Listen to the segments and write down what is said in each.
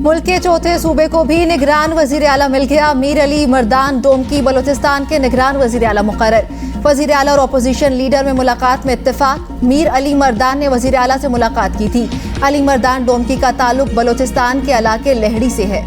मुल्क के चौथे सूबे को भी निगरान वजीर आला मिल गया। मीर अली मर्दान डोमकी बलोचिस्तान के निगरान वजीर आला मुकर्रर। वजीर आला और अपोजिशन लीडर में मुलाकात में इत्तेफाक। मीर अली मर्दान ने वजीर आला से मुलाकात की थी। अली मर्दान डोमकी का ताल्लुक बलोचिस्तान के इलाके लहड़ी से है।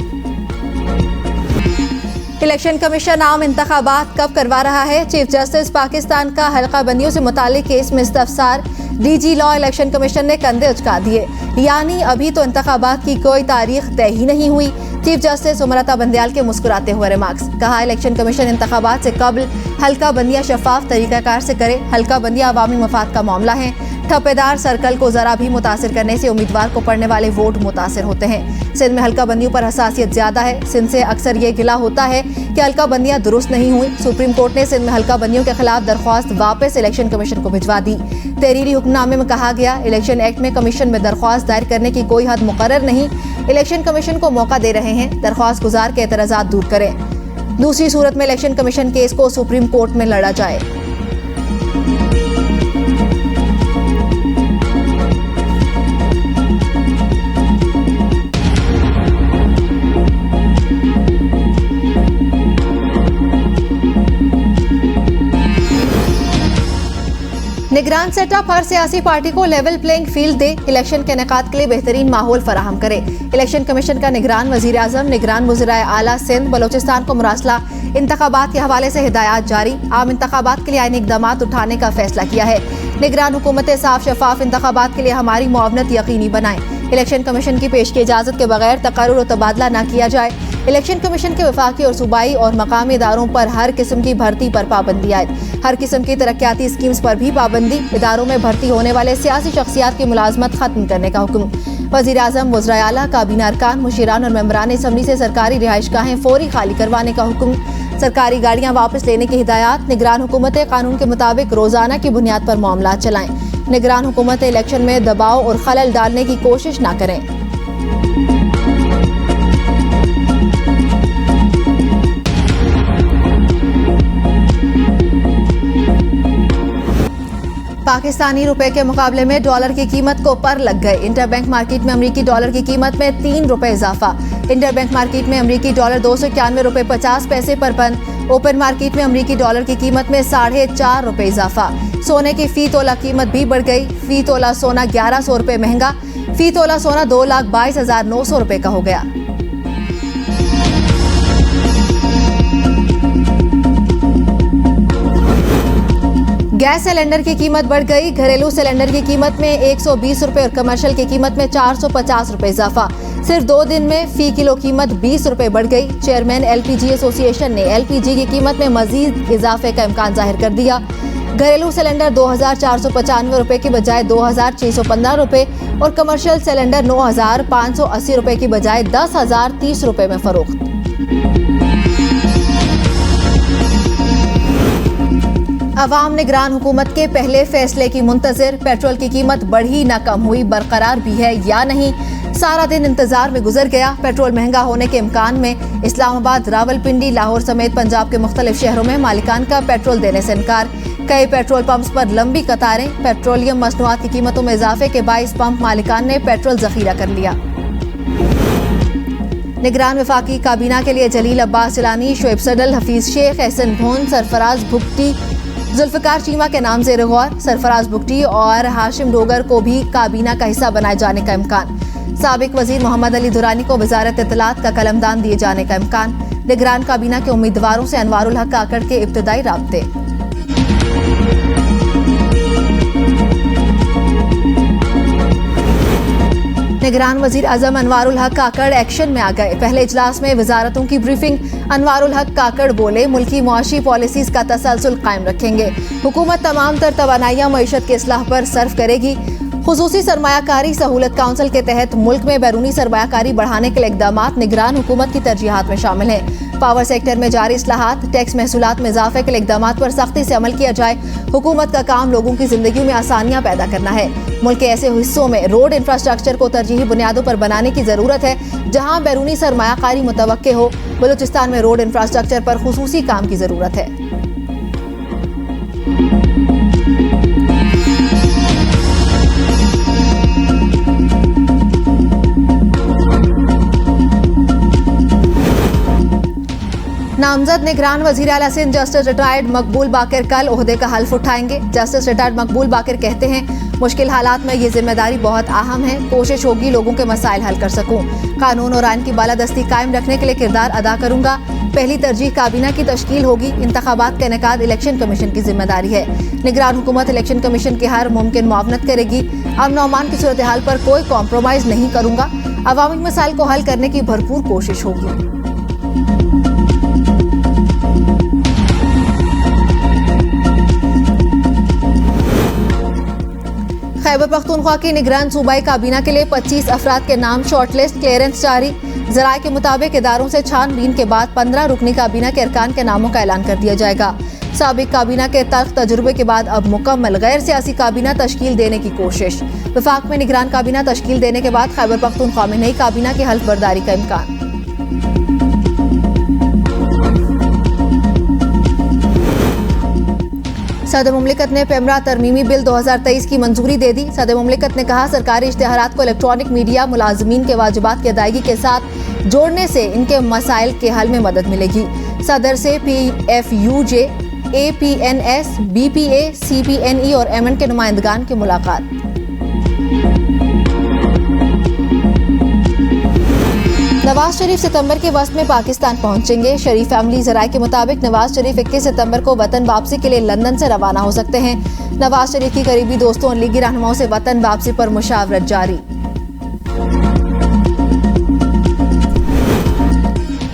इलेक्शन कमीशन आम इंतखाबात कब करवा रहा है? चीफ जस्टिस पाकिस्तान का हल्का बंदियों से मुतालिक केस में इस्तफसार। डीजी लॉ इलेक्शन कमीशन ने कंधे उचका दिए, यानी अभी तो इंतखाबात की कोई तारीख तय ही नहीं हुई। चीफ जस्टिस उमरता बंदयाल के मुस्कुराते हुए रिमार्क्स। कहा, इलेक्शन कमीशन इंतखाबात से कबल हल्का बंदियां शफाफ तरीकाकार से करे। हल्का बंदियां अवामी मफाद का मामला है। ठप्पेदार सर्कल को जरा भी मुतासिर करने से उम्मीदवार को पड़ने वाले वोट मुतासिर होते हैं। सिंध में हल्का बंदियों पर हसासियत ज्यादा है। सिंध से अक्सर ये गिला होता है कि हल्का बंदियां दुरुस्त नहीं हुई। सुप्रीम कोर्ट ने सिंध में हल्का बंदियों के खिलाफ दरख्वास्त वापस इलेक्शन कमीशन को भिजवा दी। तहरीरी हुक्मनामे में कहा गया, इलेक्शन एक्ट में कमीशन में दरख्वास्त दायर करने की कोई हद मुकर्रर नहीं। इलेक्शन कमीशन को मौका दे रहे हैं, दरख्वास्त गुजार के एतराजात दूर करें। दूसरी सूरत में इलेक्शन कमीशन केस को सुप्रीम कोर्ट में लड़ा जाए। निगरान सेटअप हर सियासी पार्टी को लेवल प्लेइंग फील्ड दे। इलेक्शन के इनेकाद के लिए बेहतरीन माहौल फराहम करे। इलेक्शन कमीशन का निगरान वजीर आजम, निगरान वज़ीर आला सिंध बलोचिस्तान को मुरासला इंतखाबात के हवाले से हिदायत जारी। आम इंतखाबात के लिए आईनी इक़दाम उठाने का फैसला किया है। निगरान हुकूमत साफ शफाफ इंतखाबात के लिए हमारी मुआवनत यकीनी बनाए। इलेक्शन कमीशन की पेश की इजाजत के बगैर तकर्रुर और तबादला न किया जाए। इलेक्शन कमीशन के वफाकी और सूबाई और मकामी इदारों पर हर किस्म की भर्ती पर पाबंदी आए। हर किस्म की तरक्याती स्कीम्स पर भी पाबंदी। इदारों में भर्ती होने वाले सियासी शख्सियात की मुलाजमत खत्म करने का हुक्म। वज़ीर आज़म, वज़ीर आला, काबीना अरकान, मुशीरान और मेंबरान असम्बली से सरकारी रिहाइशगाहें फौरी खाली करवाने का हुक्म। सरकारी गाड़ियां वापस लेने की हिदायत। निगरान हुकूमत कानून के मुताबिक रोजाना की बुनियाद पर मामला चलाएं। निगरान हुकूमत इलेक्शन में दबाव और खलल डालने की कोशिश न करें। पाकिस्तानी रुपए के मुकाबले में डॉलर की कीमत को पर लग गए। इंटरबैंक मार्केट में अमरीकी डॉलर की कीमत में 3 रुपए इजाफा। इंटरबैंक मार्केट में अमरीकी डॉलर 291 रुपए 50 पैसे पर बंद। ओपन मार्केट में अमरीकी डॉलर की कीमत में 4.5 रुपए इजाफा। सोने की फी तोला कीमत भी बढ़ गई। फी तोला सोना 1100 रुपए महंगा। फी तोला सोना 2,22,900 रुपए का हो गया। गैस सिलेंडर की कीमत बढ़ गई। घरेलू सिलेंडर की कीमत में 120 रुपए और कमर्शियल की कीमत में 450 रुपए इजाफा। सिर्फ 2 दिन में फी किलो कीमत 20 रुपए बढ़ गई। चेयरमैन एलपीजी एसोसिएशन ने एलपीजी की कीमत में मजीद इजाफे का इम्कान जाहिर कर दिया। घरेलू सिलेंडर 2,495 रुपए की बजाय 2,615 रुपए और कमर्शियल सिलेंडर 9,580 रुपए की बजाय 10,030 रुपए में फरोख्त। अवाम निगरान हुकूमत के पहले फैसले की मुंतजर। पेट्रोल की कीमत बढ़ी न कम हुई, बरकरार भी है या नहीं? सारा दिन इंतजार में गुजर गया। पेट्रोल महंगा होने के इम्कान में इस्लामाबाद, रावलपिंडी, लाहौर समेत पंजाब के मुख्तलिफ शहरों में मालिकान का पेट्रोल देने से इनकार। कई पेट्रोल पंप्स पर लंबी कतारें। पेट्रोलियम मसनूआत की कीमतों में इजाफे के बाइस पंप मालिकान ने पेट्रोल जखीरा कर लिया। निगरान वफाकी काबीना के लिए जलील अब्बास जिलानी, शोएब सडल, हफीज शेख, एहसन भोन, सरफराज भुगटी, जुल्फकार चीमा के नाम ज़ेर गौर। सरफराज भुगटी और हाशिम डोगर को भी काबीना का हिस्सा बनाए जाने का इम्कान। साबिक वजीर मोहम्मद अली दुरानी को वजारत इत्तलात का कलमदान दिए जाने का इम्कान। निगरान काबीना के उम्मीदवारों से अनवारुल हक काकड़ के इब्तदाई राब्ते। निगरान वजीर आजम अनवारुल हक काकड़ एक्शन में आ गए। पहले इजलास में वजारतों की ब्रीफिंग। अनवारुल हक काकड़ बोले, मुल्की मुआशी पॉलिसीज का तसलसल कायम रखेंगे। हुकूमत तमाम तर तवानाइयाँ मईशत के इस्लाह पर सर्फ करेगी। खुसूसी सरमायाकारी सहूलत काउंसिल के तहत मुल्क में बैरूनी सरमायाकारी बढ़ाने के लिए इक़दामात निगरान हुकूमत की तरजीहात में शामिल हैं। पावर सेक्टर में जारी इस्लाहात, टैक्स महसूलात में इजाफे के लिए इक़दामात पर सख्ती से अमल किया जाए। हुकूमत का काम लोगों की जिंदगी में आसानियां पैदा करना है। मुल्क के ऐसे हिस्सों में रोड इंफ्रास्ट्रक्चर को तरजीही बुनियादों पर बनाने की जरूरत है जहां बैरूनी सरमायाकारी मुतवक्के हो। बलूचिस्तान में रोड इंफ्रास्ट्रक्चर पर खुसूसी काम की जरूरत है। नामजद निगरान वजीर आला सिंध जस्टिस रिटायर्ड मकबूल बाकिर कल ओहदे का हल्फ उठाएंगे। जस्टिस रिटायर्ड मकबूल बाकिर कहते हैं, मुश्किल हालात में ये जिम्मेदारी बहुत अहम है। कोशिश होगी लोगों के मसाइल हल कर सकूं। कानून और आइन की बालादस्ती कायम रखने के लिए किरदार अदा करूंगा। पहली तरजीह काबीना की तश्कील होगी। इंतखाबात का इनेकाद इलेक्शन कमीशन की जिम्मेदारी है। निगरान हुकूमत इलेक्शन कमीशन की हर मुमकिन मुआवनत करेगी। अमन अमान की सूरत हाल पर कोई कॉम्प्रोमाइज नहीं करूंगा। अवामी मसाइल को हल करने की भरपूर कोशिश होगी। खैबर पख्तूनख्वा की निगरान सूबाई काबीना के लिए 25 अफराद के नाम शॉर्टलिस्ट क्लियरेंस जारी। जराये के मुताबिक इदारों से छानबीन के बाद 15 रुकनी काबीना के अरकान के नामों का ऐलान कर दिया जाएगा। साबिक काबीना के तल्ख तजुर्बे के बाद अब मुकम्मल गैर सियासी काबीना तश्कील देने की कोशिश। वफाक में निगरान काबीना तश्कील देने के बाद खैबर पख्तूनख्वा में नई काबीना की हल्फ बर्दारी का इम्कान। सदर मुमलिकत ने पेमरा तरमीमी बिल 2023 की मंजूरी दे दी। सदर मुमलिकत ने कहा, सरकारी इश्तिहारात को इलेक्ट्रॉनिक मीडिया मुलाजमीन के वाजिबात की अदायगी के साथ जोड़ने से इनके मसाइल के हल में मदद मिलेगी। सदर से PFUJ, APNS, BPA, CPNE और MN के नुमाइंदगान की मुलाकात। नवाज शरीफ सितंबर के वस्त में पाकिस्तान पहुंचेंगे। शरीफ फैमिली जराये के मुताबिक नवाज शरीफ 21 सितंबर को वतन वापसी के लिए लंदन से रवाना हो सकते हैं। नवाज शरीफ की करीबी दोस्तों और लीगी रहनुमाओं से वतन वापसी पर मुशावरत जारी।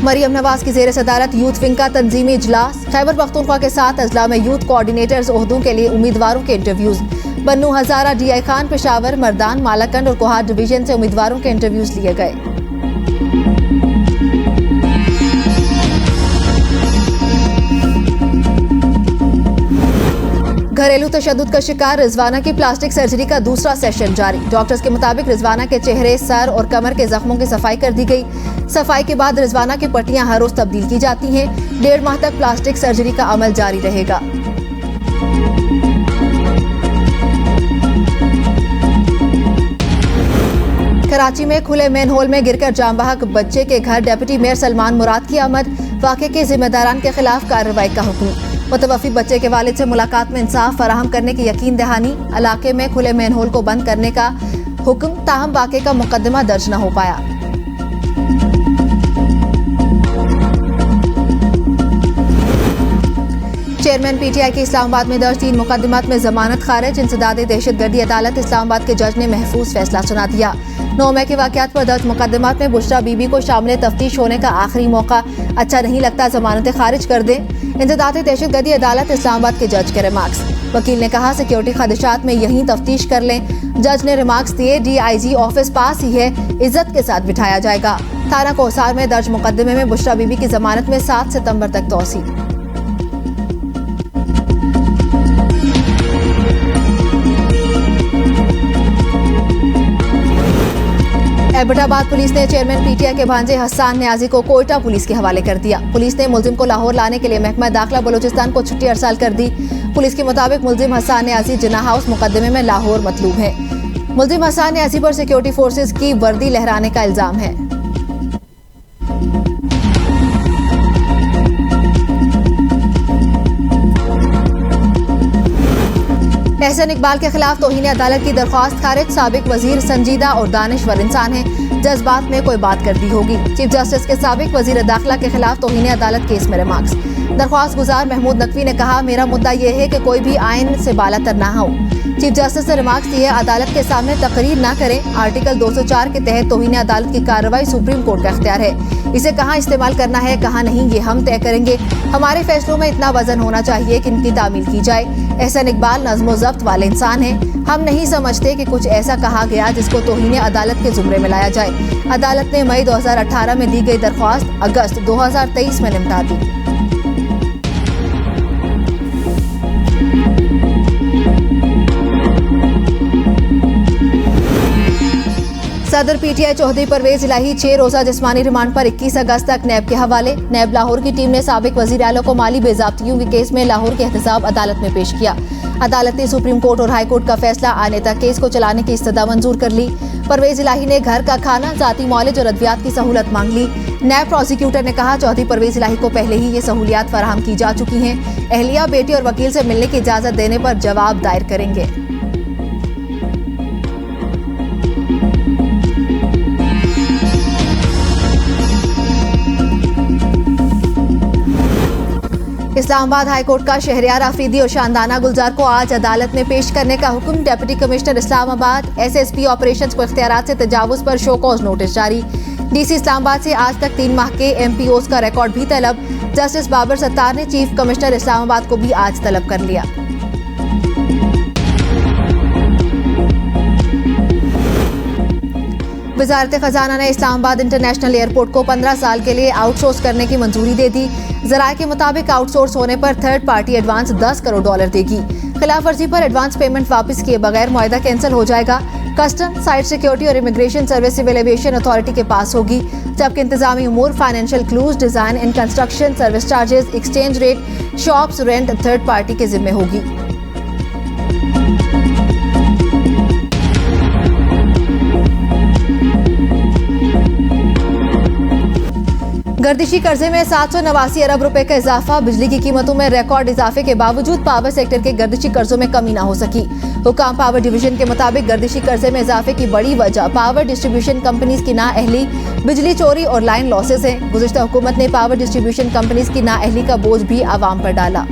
मरियम नवाज की जेर सदारत यूथ विंग का तंजीमी इजलास। खैबर पख्तूनख्वा के 7 अजला में यूथ कोऑर्डिनेटर्स ओहदों के लिए उम्मीदवारों के इंटरव्यूज। बन्नू हजारा, DI खान, पेशावर, मर्दान, मालाकंड और कोहाट डिवीजन से उम्मीदवारों के इंटरव्यूज लिए गए। घरेलू तशद्दुद का शिकार रिजवाना की प्लास्टिक सर्जरी का दूसरा सेशन जारी। डॉक्टर्स के मुताबिक रिजवाना के चेहरे, सर और कमर के जख्मों की सफाई कर दी गई। सफाई के बाद रिजवाना की पट्टियां हर रोज तब्दील की जाती हैं। 1.5 माह तक प्लास्टिक सर्जरी का अमल जारी रहेगा। कराची में खुले मेन होल में गिरकर जाम बहक बच्चे के घर डिप्टी मेयर सलमान मुराद की आमद। वाक़े के जिम्मेदारान के खिलाफ कार्रवाई का हुक्म। मुतवफ़ी बच्चे के वालिद से मुलाकात में इंसाफ फराहम करने की यकीन दहानी। इलाके में खुले मेन होल को बंद करने का हुक्म, ताहम वाक़े का मुकदमा दर्ज न हो पाया। चेयरमैन PTI की इस्लामाबाद में दर्ज 3 मुकदमात में जमानत खारिज। इंसदाद दहशतगर्दी अदालत इस्लामाबाद के जज ने महफूज फैसला सुना दिया। 9 मई के वाक़यात पर दर्ज मुकदमात में बुशरा बीबी को शामिल तफ्तीश होने का आखिरी मौका। अच्छा नहीं लगता जमानतें खारिज कर दें। इंसदाद दहशतगर्दी अदालत इस्लामाबाद के जज के रिमार्क्स। वकील ने कहा, सिक्योरिटी खदशात में यहीं तफ्तीश कर लें। जज ने रिमार्क्स दिए, DIG ऑफिस पास ही है, इज्जत के साथ बिठाया जाएगा। थाना कोसार में दर्ज मुकदमे में बुशरा बीबी की जमानत में 7 सितंबर तक तौसी। एबटाबाद पुलिस ने चेयरमैन PTI के भांजे हसन न्याजी को कोयटा पुलिस के हवाले कर दिया। पुलिस ने मुलजिम को लाहौर लाने के लिए महकमा दाखिला बलोचिस्तान को छुट्टी अरसाल कर दी। पुलिस के मुताबिक मुलजिम हसन न्याजी जिन्ना हाउस मुकदमे में लाहौर मतलूब है। मुलजिम हसन न्याजी पर सिक्योरिटी फोर्सेज की वर्दी लहराने का इल्जाम है। एहसन इकबाल के खिलाफ तौहीन अदालत की दरख्वास्त खारिज। साबिक वजीर संजीदा और दानिश्वर इंसान है, जज्बात में कोई बात कर दी होगी। चीफ जस्टिस के साबिक वजीर दाखिला के खिलाफ तौहीन अदालत केस में रिमार्क्स। दरख्वास्त गुजार महमूद नकवी ने कहा, मेरा मुद्दा यह है कि कोई भी आइन से बालातर ना हो। चीफ जस्टिस ने रिमार्क्स दिए, अदालत के सामने तकरीर ना करें। आर्टिकल 204 के तहत तौहीन अदालत की कार्रवाई सुप्रीम कोर्ट का इख्तियार है। इसे कहाँ इस्तेमाल करना है, कहाँ नहीं, ये हम तय करेंगे। हमारे फैसलों में इतना वजन होना चाहिए कि इनकी तामील की जाए। एहसन इकबाल नज़्म व ज़ब्त वाले इंसान हैं। हम नहीं समझते कि कुछ ऐसा कहा गया जिसको तौहीन अदालत के जुमरे में लाया जाए। अदालत ने मई 2018 में दी गई दरख्वास्त अगस्त 2023 में निपटा दी। सदर PTI चौधरी परवेज इलाही 6 रोजा जिस्मानी रिमांड पर 21 अगस्त तक नैब के हवाले। नैब लाहौर की टीम ने साबिक वजीर आला को माली बेज़ाब्तियों के केस में लाहौर के एहतसाब अदालत में पेश किया। अदालत ने सुप्रीम कोर्ट और हाई कोर्ट का फैसला आने तक केस को चलाने की इस्तदा मंजूर कर ली। परवेज इलाही ने घर का खाना, जाती मौलिज और अद्वियात की सहूलत मांग ली। नायब प्रोसिक्यूटर ने कहा, चौधरी परवेज इलाही को पहले ही ये सहूलियात फराहम की जा चुकी हैं। अहलिया, बेटी और वकील से मिलने की इजाजत देने पर जवाब दायर करेंगे। इस्लामाबाद हाईकोर्ट का शहरयार आफरीदी और शानदाना गुलजार को आज अदालत में पेश करने का हुक्म। Deputy commissioner Islamabad SSP operations को इख्तियारात से तजावुज पर शो कॉज नोटिस जारी। डीसी इस्लामाबाद से आज तक 3 माह के एमपीओज का रिकॉर्ड भी तलब। जस्टिस बाबर सत्तार ने चीफ कमिश्नर इस्लामाबाद को भी आज तलब कर लिया। वजारत खजाना ने इस्लामाबाद इंटरनेशनल एयरपोर्ट को 15 साल के लिए आउटसोर्स करने की मंजूरी दे दी। जराये के मुताबिक आउटसोर्स होने पर थर्ड पार्टी एडवांस $10 करोड़ देगी। खिलाफ वर्जी पर एडवांस पेमेंट वापस किए बगैर मुआहदा कैंसिल हो जाएगा। कस्टम, साइट सिक्योरिटी और immigration service civil aviation authority के पास होगी, जबकि इंतजामी उमूर, financial clause, design and construction, service charges, exchange rate, shops rent third party के जिम्मे होगी। गर्दिशी कर्जे में 789 अरब रुपए का इजाफा। बिजली की कीमतों में रिकॉर्ड इजाफे के बावजूद पावर सेक्टर के गर्दिशी कर्जों में कमी न हो सकी। हुकाम पावर डिवीजन के मुताबिक गर्दिशी कर्जे में इजाफे की बड़ी वजह पावर डिस्ट्रीब्यूशन कंपनीज की नाअहली, बिजली चोरी और लाइन लॉसेस है। गुज़िश्ता हुकूमत ने पावर डिस्ट्रीब्यूशन कंपनीज की नाअहली का बोझ भी आवाम पर डाला।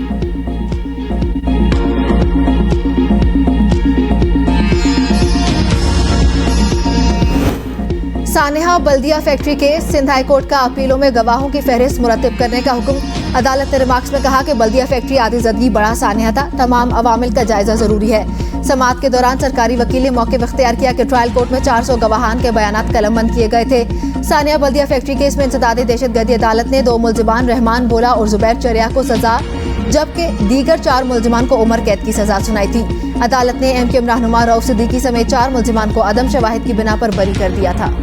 सानेहा Baldia factory case. Sindh high court का अपीलों में गवाहों की फहरिस्त मुरतब करने का हुक्म। अदालत ने रिमार्क्स में कहा कि बल्दिया फैक्ट्री आतिजदगी बड़ा सानेहा था, तमाम अवामिल का जायजा जरूरी है। समाअत के दौरान सरकारी वकील ने मौके पर इख्तियार किया कि ट्रायल कोर्ट में 400 गवाहान के बयानात कलमबंद किए गए थे। सानेहा बल्दिया फैक्ट्री केस में इंसदादी दहशतगर्दी अदालत ने 2 मुल्जिमान रहमान बोला और जुबैर चरिया को सजा, जबकि दीगर 4 मुल्जिमान को उम्र कैद की सजा सुनाई थी। अदालत ने एमक्यूएम रहनुमा रऊफ सिद्दीकी समेत 4 मुल्जिमान को अदम शवाहिद की बिना पर बरी कर दिया था।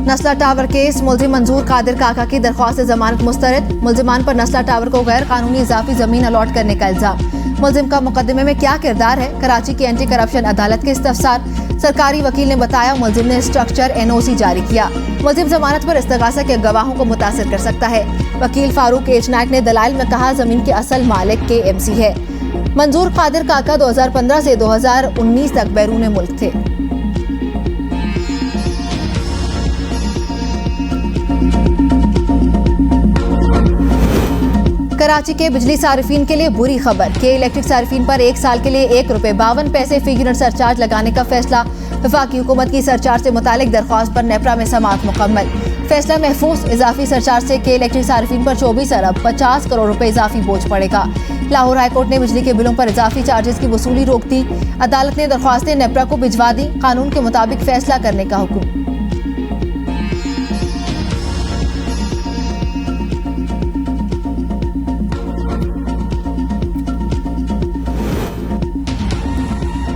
नस्ला टावर केस। मुलजिम मंजूर कादिर काका की दरख्वास्त जमानत मुस्तरद। मुलजिमान पर नस्ला टावर को गैर कानूनी इजाफी जमीन अलॉट करने का इल्जाम। मुलजिम का मुकदमे में क्या किरदार है? कराची की एंटी करप्शन अदालत के इस्तफसार। सरकारी वकील ने बताया, मुलजिम ने स्ट्रक्चर एनओसी जारी किया। मुलजिम जमानत पर इस्तगासा के गवाहों को मुतासिर कर सकता है। वकील फारूक एच नायक ने दलाइल में कहा, जमीन के असल मालिक के एमसी है। मंजूर कादिर काका 2015 से 2019 तक बैरून मुल्क थे। कराची के बिजली सारिफीन के लिए बुरी खबर। के इलेक्ट्रिक सारिफीन पर 1 साल के लिए ₹1.52 फी यूनिट सरचार्ज लगाने का फैसला। वफाकी हुकूमत की सरचार्ज से मुतालिक दरख्वास्त पर नेपरा में समाअत मुकम्मल। फैसला महफूज। इजाफी सरचार्ज से के इलेक्ट्रिक सारिफीन पर 24 अरब 50 करोड़ रुपए इजाफी बोझ पड़ेगा। लाहौर हाईकोर्ट ने बिजली के बिलों पर इजाफी चार्जेस की वसूली रोक दी। अदालत ने दरख्वास्तें नेपरा को भिजवा दी। कानून के मुताबिक फैसला करने का हुक्म।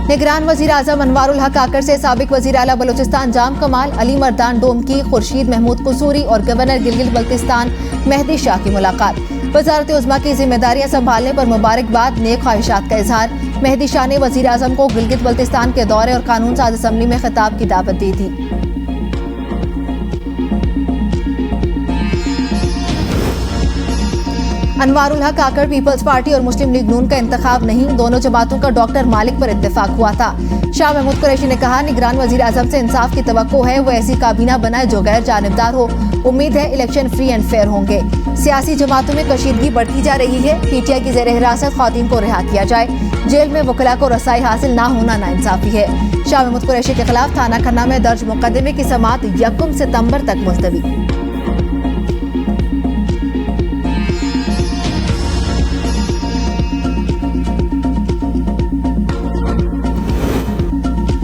निगरान वजीर आजम अनवारुल हक काकर से साबिक वजीर आला बलोचिस्तान जाम कमाल, अली मर्दान डोमकी, खुर्शीद महमूद कसूरी और गवर्नर गिलगित बल्तिस्तान मेहदी शाह की मुलाकात। वजारत उज़्मा की जिम्मेदारियां संभालने पर मुबारकबाद, नेक ख्वाहिशात का इजहार। मेहदी शाह ने वजीर आजम को गिलगित बल्तिस्तान के दौरे और कानून साज असम्बली में खिताब की दावत दी थी। अनवारुल हक काकर पीपल्स पार्टी और मुस्लिम लीग नून का इंतखाब नहीं, दोनों जमातों का डॉक्टर मालिक पर इत्तेफाक हुआ था। शाह महमूद कुरैशी ने कहा, निगरान वजीर आजम से इंसाफ की तवक्को है, वो ऐसी काबीना बनाए जो गैर जानिबदार हो। उम्मीद है इलेक्शन फ्री एंड फेयर होंगे। सियासी जमातों में कशीदगी बढ़ती जा रही है। पीटीआई की जेर हिरासत ख़वातीन को रिहा किया जाए। जेल में वकला को रसाई हासिल ना होना नाइंसाफी है। शाह महमूद कुरैशी के खिलाफ थाना खन्ना में दर्ज मुकदमे की समाअत 1 सितंबर तक मुलतवी।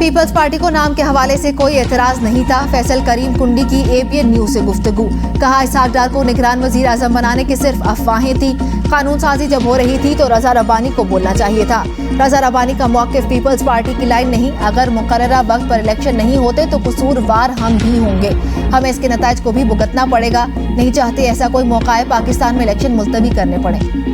पीपल्स पार्टी को नाम के हवाले से कोई एतराज नहीं था। फैसल करीम कुंडी की एपीएन न्यूज से गुफ्तगू। कहा, इसहाक डार को निगरान वजीर आजम बनाने की सिर्फ अफवाहें थी। कानून साजी जब हो रही थी तो रजा रब्बानी को बोलना चाहिए था। रजा रब्बानी का मौक़िफ़ पीपल्स पार्टी की लाइन नहीं। अगर मुकर्ररा वक्त पर इलेक्शन नहीं होते तो कसूरवार हम भी होंगे। हमें इसके नताइज को भी भुगतना पड़ेगा। नहीं चाहते ऐसा कोई मौका पाकिस्तान में इलेक्शन मुलतवी करने पड़े।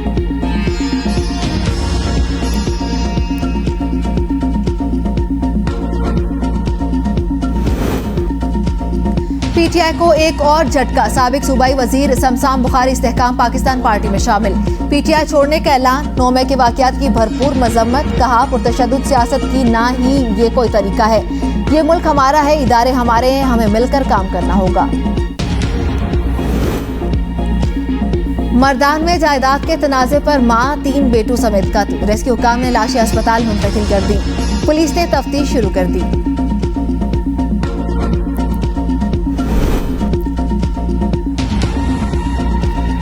पीटीआई को एक और झटका। साबिक सूबाई वजीर शमशान बुखारी इस्तेहकाम पाकिस्तान पार्टी में शामिल। पीटीआई छोड़ने का ऐलान। 9 मई के वाकयात की भरपूर मजम्मत। कहा, पुरतशद्दुद सियासत की ना ही ये कोई तरीका है। ये मुल्क हमारा है, इदारे हमारे हैं, हमें मिलकर काम करना होगा। मर्दान में जायदाद के तनाज़े पर मां 3 बेटों समेत कत्ल। रेस्क्यू हुकाम ने लाशें अस्पताल मुंतकिल कर दी। पुलिस ने तफ्तीश शुरू कर दी।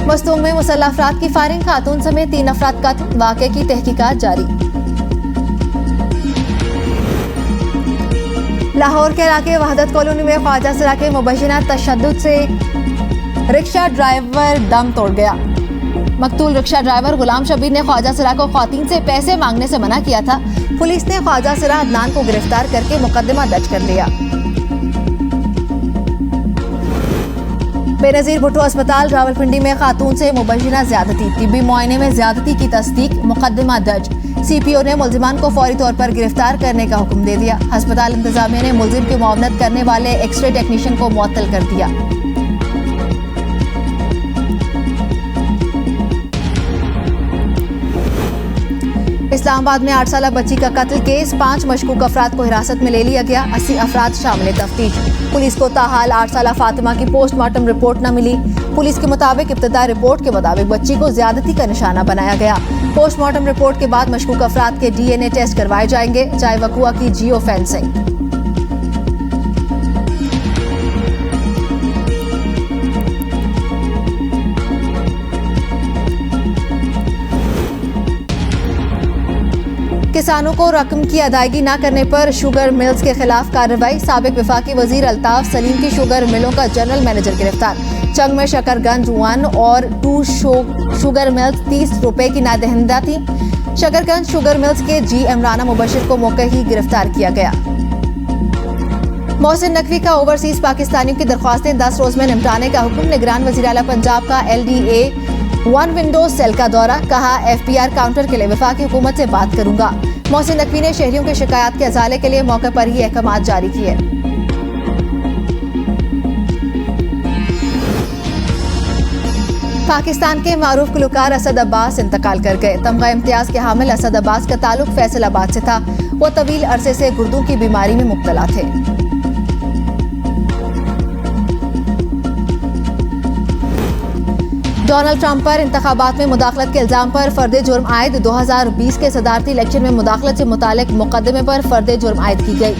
मस्तूंग में मुसल्लह अफराद की फायरिंग। खातून समेत 3 अफराद कत्ल। वाक़े की तहकीकात जारी। लाहौर के इलाके वहदत कॉलोनी में ख्वाजा सरा के मुबैना तशद्दुद से रिक्शा ड्राइवर दम तोड़ गया। मकतूल रिक्शा ड्राइवर गुलाम शबीर ने ख्वाजा सरा को ख्वातीन से पैसे मांगने से मना किया था। पुलिस ने ख्वाजा सरा अदनान को गिरफ्तार करके मुकदमा दर्ज कर लिया। बेनजीर भुट्टो अस्पताल रावलपिंडी में खातून से मुबैना ज्यादती। तिब्बी मुआयने में ज्यादती की तस्दीक। मुकदमा दर्ज। सीपीओ ने मुल्जिमान को फौरी तौर पर गिरफ्तार करने का हुक्म दे दिया। अस्पताल इंतजामिया ने मुल्जिम की मुआवनत करने वाले एक्सरे टेक्नीशियन को मुअत्तल कर दिया। इस्लामाबाद में 8 साल बच्ची का कत्ल केस। 5 मशकूक अफराद को हिरासत में ले लिया गया। 80 अफराद शामिल तफ्तीश। पुलिस को ताहाल 8 साल फातिमा की पोस्टमार्टम रिपोर्ट न मिली। पुलिस के मुताबिक इब्तदाई रिपोर्ट के मुताबिक बच्ची को ज्यादती का निशाना बनाया गया। पोस्टमार्टम रिपोर्ट के बाद मशकूक अफराद के डीएनए टेस्ट करवाए जाएंगे। चाय वकुआ की जियो फेंसिंग। किसानों को रकम की अदायगी न करने पर शुगर मिल्स के खिलाफ कार्रवाई। साबिक वफाकी वजीर अल्ताफ सलीम की शुगर मिलों का जनरल मैनेजर गिरफ्तार। चंग में शकरगंज 1 और 2 शुगर मिल्स 30 रुपए की नादहिंदा थी। शकरगंज शुगर मिल्स के जीएम राना मुबशिर को मौके ही गिरफ्तार किया गया। मोहसिन नकवी का ओवरसीज पाकिस्तानियों की दरख्वास्तें 10 रोज में निपटाने का हुक्म। निगरान वजीर आला पंजाब का LDA 1 विंडो सेल का दौरा। कहा, FPR काउंटर के लिए वफाकी हुकूमत से बात करूंगा। मोहसिन नकवी ने शहरियों की शिकायत के अजाले के लिए मौके पर ही अहकाम जारी किए। पाकिस्तान के मारूफ गुलकार असद अब्बास इंतकाल कर गए। तमगा इम्तियाज के हामिल असद अब्बास का ताल्लुक फैसलाबाद से था। वो तवील अरसे से गुर्दों की बीमारी में मुब्तला थे। डोनाल्ड ट्रंप पर इंतखाबात में मुदाखलत के इल्जाम पर फर्द जुर्म आयद। 2020 के सदारती इलेक्शन में मुदाखलत से मुतालिक मुकदमे पर फर्द जुर्म आयद की गई।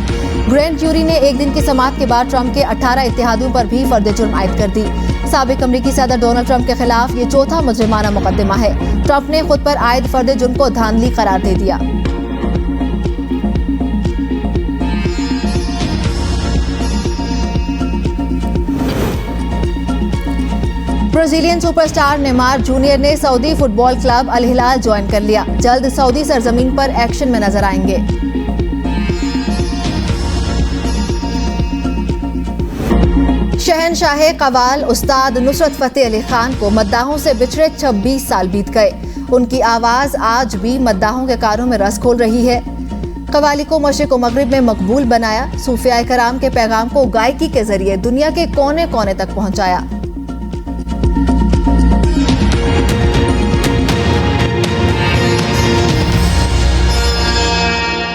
ग्रैंड ज्यूरी ने एक दिन की समाअत के बाद ट्रंप के 18 इत्तेहादियों पर भी फर्द जुर्म आयद कर दी। साबिक अमरीकी सदर डोनाल्ड ट्रंप के खिलाफ ये चौथा मुजरिमाना मुकदमा है। ट्रंप ने खुद पर आयद फर्द जुर्म को धांधली करार दे दिया। ब्राजीलियन सुपरस्टार नेमार जूनियर ने सऊदी फुटबॉल क्लब अल हिलाल ज्वाइन कर लिया। जल्द सऊदी सरजमीन पर एक्शन में नजर आएंगे। शहनशाह कवाल उस्ताद नुसरत फतेह अली खान को मद्दाहों से बिछड़े 26 साल बीत गए। उनकी आवाज आज भी मद्दाहों के कानों में रस खोल रही है। कवाली को मशरिक व मगरिब में मकबूल बनाया। सूफिया कराम के पैगाम को गायकी के जरिए दुनिया के कोने कोने तक पहुंचाया।